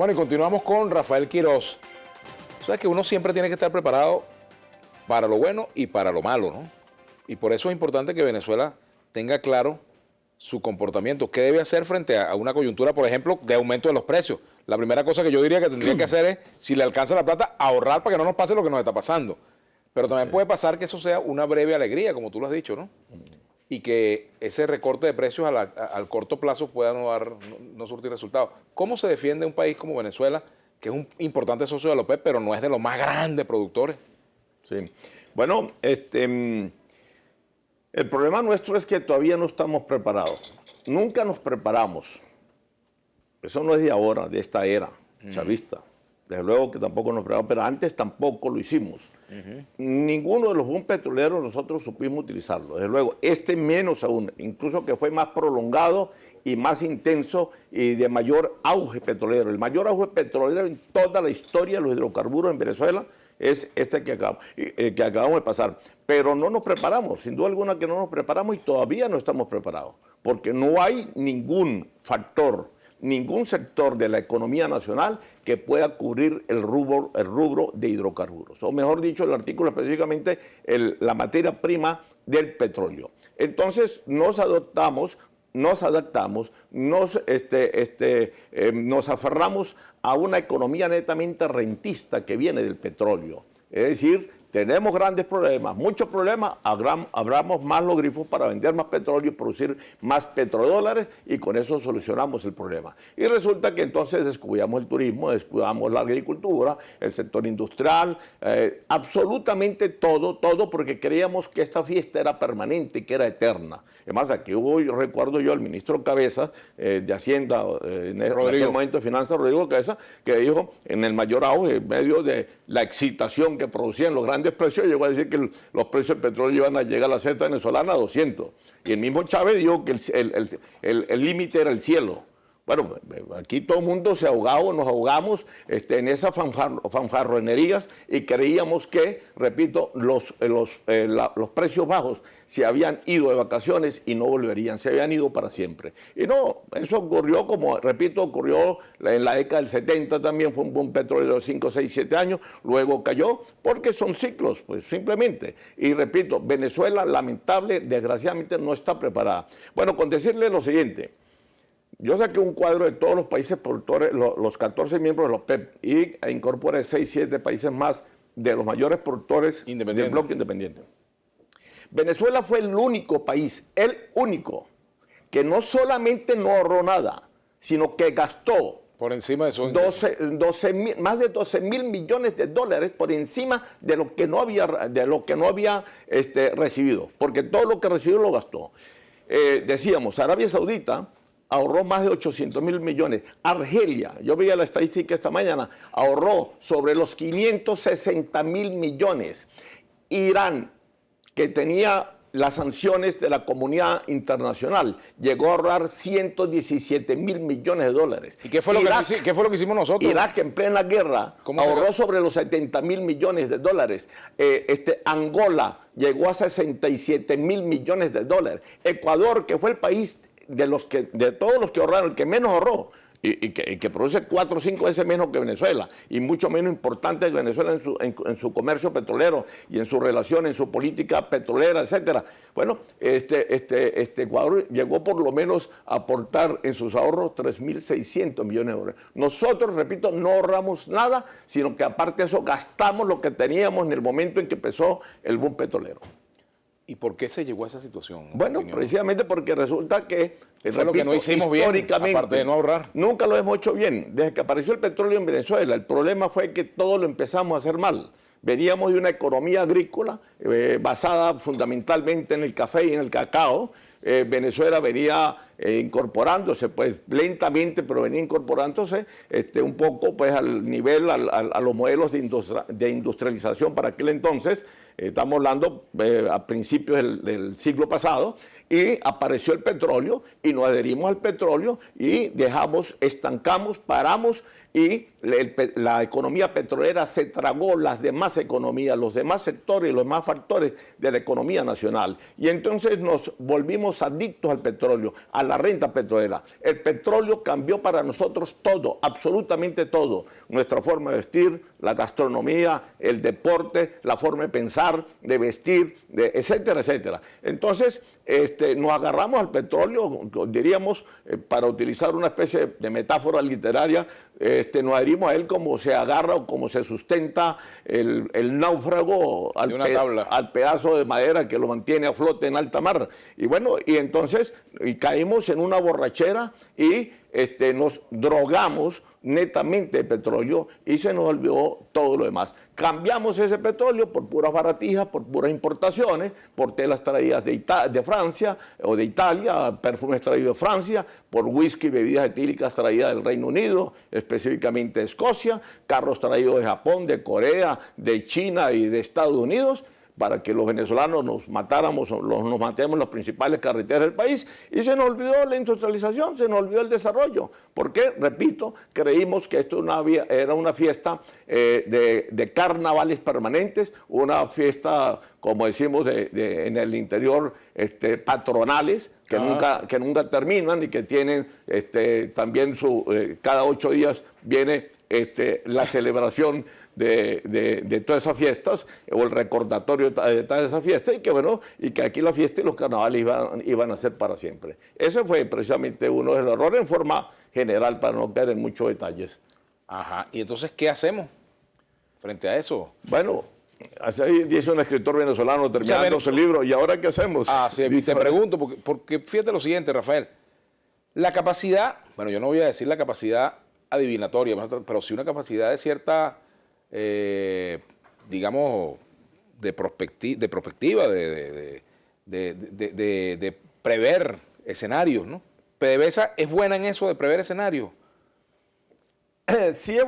Bueno, y continuamos con Rafael Quiroz. Sabes que uno siempre tiene que estar preparado para lo bueno y para lo malo, ¿no? Y por eso es importante que Venezuela tenga claro su comportamiento, qué debe hacer frente a una coyuntura, por ejemplo, de aumento de los precios. La primera cosa que yo diría que tendría que hacer es, si le alcanza la plata, ahorrar para que no nos pase lo que nos está pasando. Pero también puede pasar que eso sea una breve alegría, como tú lo has dicho, ¿no? Y que ese recorte de precios al corto plazo pueda no surtir resultados. ¿Cómo se defiende un país como Venezuela, que es un importante socio de la OPEP, pero no es de los más grandes productores? Sí. Bueno, el problema nuestro es que todavía no estamos preparados. Nunca nos preparamos. Eso no es de ahora, de esta era chavista. Desde luego que tampoco nos preparamos, pero antes tampoco lo hicimos. Ninguno de los boom petroleros nosotros supimos utilizarlo. Desde luego, menos aún, incluso que fue más prolongado y más intenso y de mayor auge petrolero. El mayor auge petrolero en toda la historia de los hidrocarburos en Venezuela es este que acabamos de pasar. Pero no nos preparamos, sin duda alguna que no nos preparamos y todavía no estamos preparados, porque no hay ningún factor, ningún sector de la economía nacional que pueda cubrir el rubro de hidrocarburos, o mejor dicho, el artículo específicamente la materia prima del petróleo. Entonces nos adaptamos, nos aferramos a una economía netamente rentista que viene del petróleo. Es decir, tenemos grandes problemas, muchos problemas, abramos más los grifos para vender más petróleo y producir más petrodólares y con eso solucionamos el problema. Y resulta que entonces descuidamos el turismo, descuidamos la agricultura, el sector industrial, absolutamente todo porque creíamos que esta fiesta era permanente, que era eterna. Es más, aquí recuerdo yo al ministro Cabezas de Hacienda, en aquel momento de Finanzas, Rodrigo Cabezas, que dijo en el mayor auge, en medio de la excitación que producían los grandes precios, llegó a decir que los precios del petróleo iban a llegar a la cesta venezolana a 200. Y el mismo Chávez dijo que el límite era el cielo. Bueno, aquí todo el mundo se ahogaba, nos ahogamos en esas fanfarronerías y creíamos que, repito, los precios bajos se habían ido de vacaciones y no volverían, se habían ido para siempre. Y no, eso ocurrió, como repito, ocurrió en la década del 70 también, fue un boom petrolero de 5, 6, 7 años, luego cayó, porque son ciclos, pues simplemente. Y repito, Venezuela, lamentable, desgraciadamente, no está preparada. Bueno, con decirle lo siguiente. Yo saqué un cuadro de todos los países productores, los 14 miembros de la OPEP, y incorporé 6, 7 países más de los mayores productores del bloque independiente. Venezuela fue el único país, el único, que no solamente no ahorró nada, sino que gastó por encima de su más de 12 mil millones de dólares por encima de lo que no había, recibido, porque todo lo que recibió lo gastó. Decíamos, Arabia Saudita ahorró más de 800 mil millones. Argelia, yo veía la estadística esta mañana, ahorró sobre los 560 mil millones. Irán, que tenía las sanciones de la comunidad internacional, llegó a ahorrar 117 mil millones de dólares. ¿Y qué fue lo que hicimos nosotros? Irak, en plena guerra, ahorró sobre los 70 mil millones de dólares. Angola llegó a 67 mil millones de dólares. Ecuador, que fue el país de todos los que ahorraron, el que menos ahorró y que produce 4 o 5 veces menos que Venezuela y mucho menos importante que Venezuela en su comercio petrolero y en su relación, en su política petrolera, etcétera. Bueno, Ecuador llegó por lo menos a aportar en sus ahorros 3.600 millones de dólares. Nosotros, repito, no ahorramos nada, sino que aparte de eso gastamos lo que teníamos en el momento en que empezó el boom petrolero. ¿Y por qué se llegó a esa situación? Bueno, precisamente porque resulta que, fue lo que no hicimos históricamente, bien, aparte de no ahorrar. Nunca lo hemos hecho bien. Desde que apareció el petróleo en Venezuela, el problema fue que todo lo empezamos a hacer mal. Veníamos de una economía agrícola basada fundamentalmente en el café y en el cacao. Venezuela venía incorporándose, pues lentamente, pero venía incorporándose un poco pues al nivel, a los modelos de industrialización para aquel entonces. Estamos hablando a principios del siglo pasado, y apareció el petróleo y nos adherimos al petróleo y estancamos, paramos, y la economía petrolera se tragó las demás economías, los demás sectores y los demás factores de la economía nacional. Y entonces nos volvimos adictos al petróleo, a la renta petrolera. El petróleo cambió para nosotros todo, absolutamente todo. Nuestra forma de vestir, la gastronomía, el deporte, la forma de pensar, de vestir, etcétera, etcétera. Entonces, nos agarramos al petróleo, diríamos, para utilizar una especie de metáfora literaria, nos adherimos a él como se agarra o como se sustenta el náufrago al pedazo de madera que lo mantiene a flote en alta mar. Y bueno, y entonces caímos en una borrachera y nos drogamos netamente de petróleo y se nos olvidó todo lo demás. Cambiamos ese petróleo por puras baratijas, por puras importaciones, por telas traídas de Francia o de Italia, perfumes traídos de Francia, por whisky y bebidas etílicas traídas del Reino Unido, específicamente de Escocia, carros traídos de Japón, de Corea, de China y de Estados Unidos, para que los venezolanos nos matáramos, nos matemos en las principales carreteras del país, y se nos olvidó la industrialización, se nos olvidó el desarrollo, porque, repito, creímos que esto era una fiesta de carnavales permanentes, una fiesta, como decimos en el interior, patronales, que nunca terminan y que tienen también cada 8 días viene la celebración de todas esas fiestas o el recordatorio de todas esas fiestas, y que bueno, y que aquí la fiesta y los carnavales iban a ser para siempre. Ese fue precisamente uno de los errores en forma general, para no caer en muchos detalles. Ajá, y entonces, ¿qué hacemos frente a eso? Bueno, así dice un escritor venezolano terminando su libro, ¿y ahora qué hacemos? Sí, te pregunto, porque fíjate lo siguiente, Rafael, la capacidad, bueno, yo no voy a decir la capacidad adivinatoria, pero sí una capacidad de cierta, digamos, de perspectiva, de prever escenarios, ¿no? PDVSA es buena en eso de prever escenarios. Sí es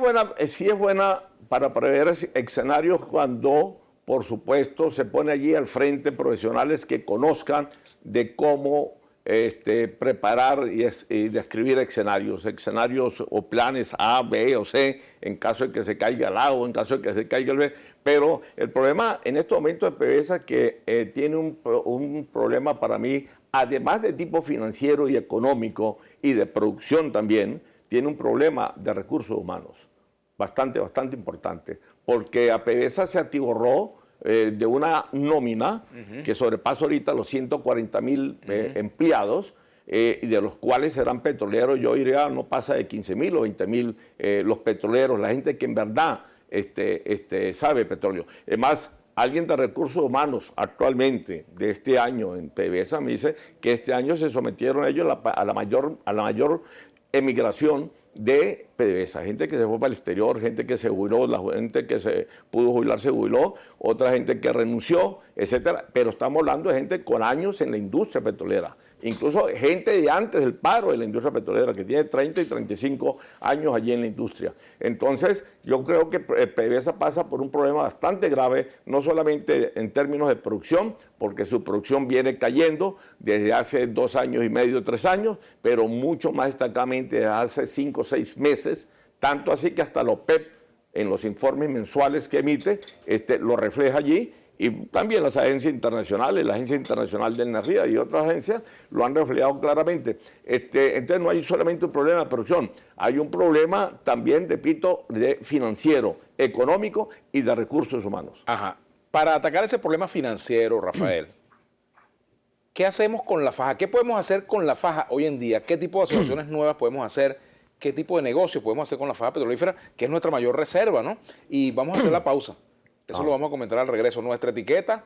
buena para prever escenarios cuando, por supuesto, se pone allí al frente profesionales que conozcan de cómo preparar y describir escenarios o planes A, B o C, en caso de que se caiga el A o en caso de que se caiga el B. Pero el problema en estos momentos de PDVSA que tiene un problema para mí, además de tipo financiero y económico y de producción también, tiene un problema de recursos humanos bastante importante, porque a PDVSA se atiborró de una nómina que sobrepasa ahorita los 140,000 empleados, y de los cuales serán petroleros, yo diría, no pasa de 15,000 o 20,000 los petroleros, la gente que en verdad sabe petróleo. Es más, alguien de recursos humanos actualmente de este año en PDVSA me dice que este año se sometieron ellos a la mayor emigración de PDVSA, gente que se fue para el exterior, gente que se jubiló, la gente que se pudo jubilar se jubiló, otra gente que renunció, etcétera, pero estamos hablando de gente con años en la industria petrolera, incluso gente de antes del paro de la industria petrolera, que tiene 30 y 35 años allí en la industria. Entonces, yo creo que PDVSA pasa por un problema bastante grave, no solamente en términos de producción, porque su producción viene cayendo desde hace 2 años y medio, 3 años, pero mucho más destacadamente desde hace 5 o 6 meses, tanto así que hasta la OPEP, en los informes mensuales que emite, lo refleja allí, y también las agencias internacionales, la Agencia Internacional de Energía y otras agencias lo han reflejado claramente. Entonces no hay solamente un problema de producción, hay un problema también, repito, de financiero, económico y de recursos humanos. Ajá. Para atacar ese problema financiero, Rafael, ¿qué hacemos con la faja? ¿Qué podemos hacer con la faja hoy en día? ¿Qué tipo de asociaciones nuevas podemos hacer? ¿Qué tipo de negocio podemos hacer con la faja petrolífera, que es nuestra mayor reserva, ¿no? Y vamos a hacer la pausa. Eso lo vamos a comentar al regreso. Nuestra etiqueta,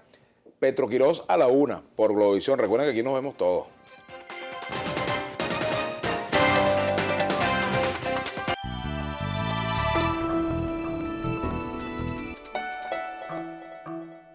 Petro Quirós a la 1 por Globovisión. Recuerden que aquí nos vemos todos.